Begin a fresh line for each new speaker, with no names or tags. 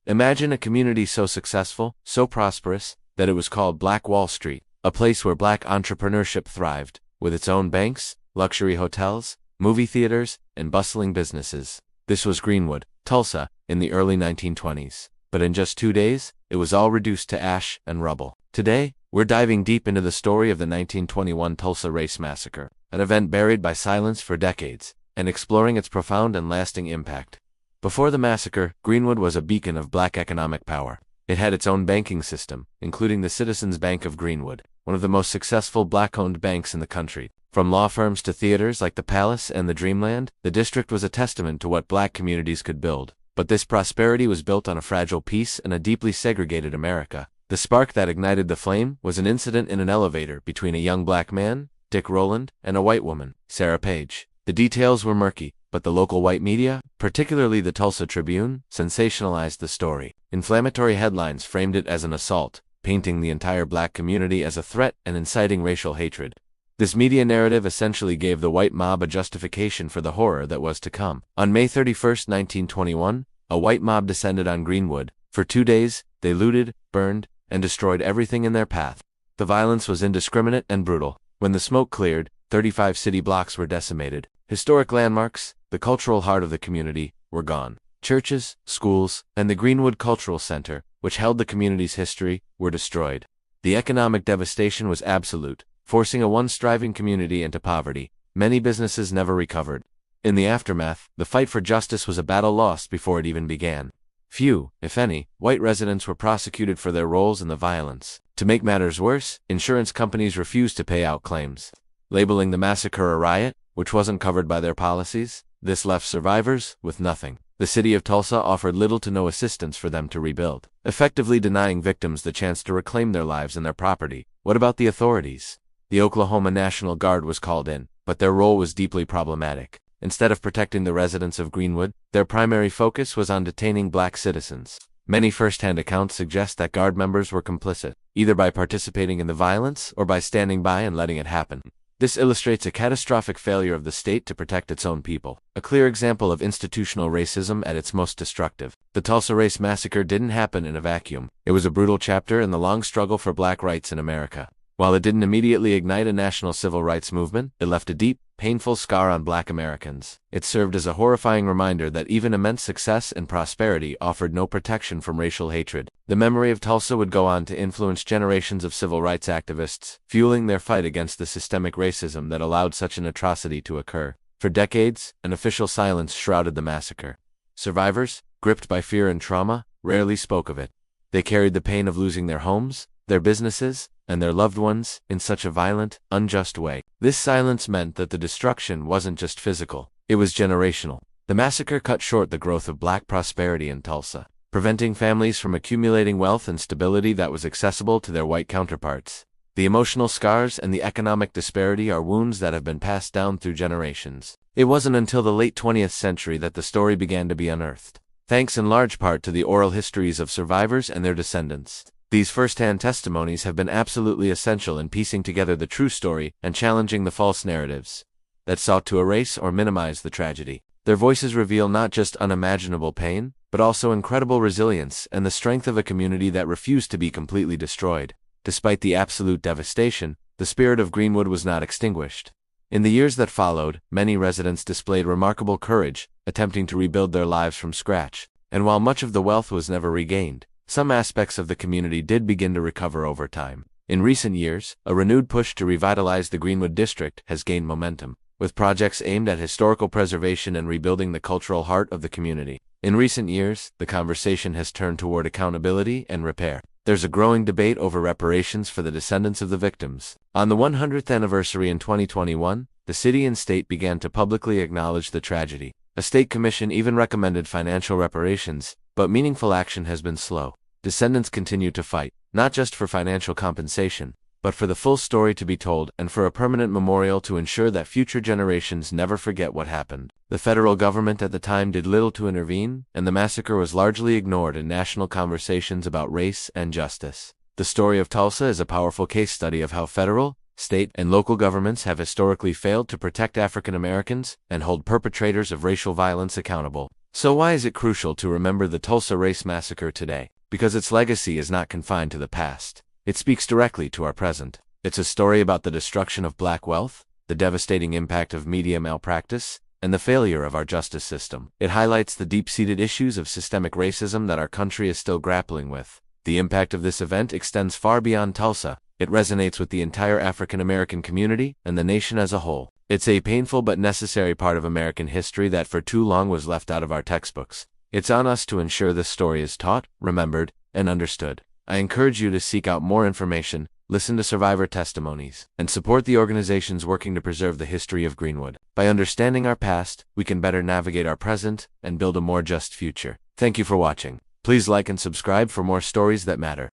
Imagine a community so successful, so prosperous, that it was called Black Wall Street, a place where black entrepreneurship thrived, with its own banks, luxury hotels, movie theaters, and bustling businesses. This was Greenwood, Tulsa, in the early 1920s. But in just 2 days, it was all reduced to ash and rubble. Today, we're diving deep into the story of the 1921 Tulsa Race Massacre, an event buried by silence for decades, and exploring its profound and lasting impact. Before the massacre, Greenwood was a beacon of black economic power. It had its own banking system, including the Citizens Bank of Greenwood, one of the most successful black-owned banks in the country. From law firms to theaters like the Palace and the Dreamland, the district was a testament to what black communities could build. But this prosperity was built on a fragile peace in a deeply segregated America. The spark that ignited the flame was an incident in an elevator between a young black man, Dick Rowland, and a white woman, Sarah Page. The details were murky, but the local white media, particularly the Tulsa Tribune, sensationalized the story. Inflammatory headlines framed it as an assault, painting the entire black community as a threat and inciting racial hatred. This media narrative essentially gave the white mob a justification for the horror that was to come. On May 31, 1921, a white mob descended on Greenwood. For 2 days, they looted, burned, and destroyed everything in their path. The violence was indiscriminate and brutal. When the smoke cleared, 35 city blocks were decimated. Historic landmarks, the cultural heart of the community, were gone. Churches, schools, and the Greenwood Cultural Center, which held the community's history, were destroyed. The economic devastation was absolute, forcing a once-thriving community into poverty. Many businesses never recovered. In the aftermath, the fight for justice was a battle lost before it even began. Few, if any, white residents were prosecuted for their roles in the violence. To make matters worse, insurance companies refused to pay out claims, labeling the massacre a riot, which wasn't covered by their policies. This left survivors with nothing. The city of Tulsa offered little to no assistance for them to rebuild, effectively denying victims the chance to reclaim their lives and their property. What about the authorities? The Oklahoma National Guard was called in, but their role was deeply problematic. Instead of protecting the residents of Greenwood, their primary focus was on detaining black citizens. Many first-hand accounts suggest that Guard members were complicit, either by participating in the violence or by standing by and letting it happen. This illustrates a catastrophic failure of the state to protect its own people, a clear example of institutional racism at its most destructive. The Tulsa Race Massacre didn't happen in a vacuum. It was a brutal chapter in the long struggle for black rights in America. While it didn't immediately ignite a national civil rights movement, it left a deep, painful scar on black Americans. It served as a horrifying reminder that even immense success and prosperity offered no protection from racial hatred. The memory of Tulsa would go on to influence generations of civil rights activists, fueling their fight against the systemic racism that allowed such an atrocity to occur. For decades, an official silence shrouded the massacre. Survivors, gripped by fear and trauma, rarely spoke of it. They carried the pain of losing their homes, their businesses, and their loved ones in such a violent, unjust way. This silence meant that the destruction wasn't just physical, it was generational. The massacre cut short the growth of black prosperity in Tulsa, preventing families from accumulating wealth and stability that was accessible to their white counterparts. The emotional scars and the economic disparity are wounds that have been passed down through generations. It wasn't until the late 20th century that the story began to be unearthed, thanks in large part to the oral histories of survivors and their descendants. These first-hand testimonies have been absolutely essential in piecing together the true story and challenging the false narratives that sought to erase or minimize the tragedy. Their voices reveal not just unimaginable pain, but also incredible resilience and the strength of a community that refused to be completely destroyed. Despite the absolute devastation, the spirit of Greenwood was not extinguished. In the years that followed, many residents displayed remarkable courage, attempting to rebuild their lives from scratch. And while much of the wealth was never regained, some aspects of the community did begin to recover over time. In recent years, a renewed push to revitalize the Greenwood District has gained momentum, with projects aimed at historical preservation and rebuilding the cultural heart of the community. In recent years, the conversation has turned toward accountability and repair. There's a growing debate over reparations for the descendants of the victims. On the 100th anniversary in 2021, the city and state began to publicly acknowledge the tragedy. A state commission even recommended financial reparations, but meaningful action has been slow. Descendants continue to fight, not just for financial compensation, but for the full story to be told and for a permanent memorial to ensure that future generations never forget what happened. The federal government at the time did little to intervene, and the massacre was largely ignored in national conversations about race and justice. The story of Tulsa is a powerful case study of how federal, state, and local governments have historically failed to protect African Americans and hold perpetrators of racial violence accountable. So why is it crucial to remember the Tulsa Race Massacre today? Because its legacy is not confined to the past. It speaks directly to our present. It's a story about the destruction of black wealth, the devastating impact of media malpractice, and the failure of our justice system. It highlights the deep-seated issues of systemic racism that our country is still grappling with. The impact of this event extends far beyond Tulsa. It resonates with the entire African American community and the nation as a whole. It's a painful but necessary part of American history that for too long was left out of our textbooks. It's on us to ensure this story is taught, remembered, and understood. I encourage you to seek out more information, listen to survivor testimonies, and support the organizations working to preserve the history of Greenwood. By understanding our past, we can better navigate our present and build a more just future. Thank you for watching. Please like and subscribe for more stories that matter.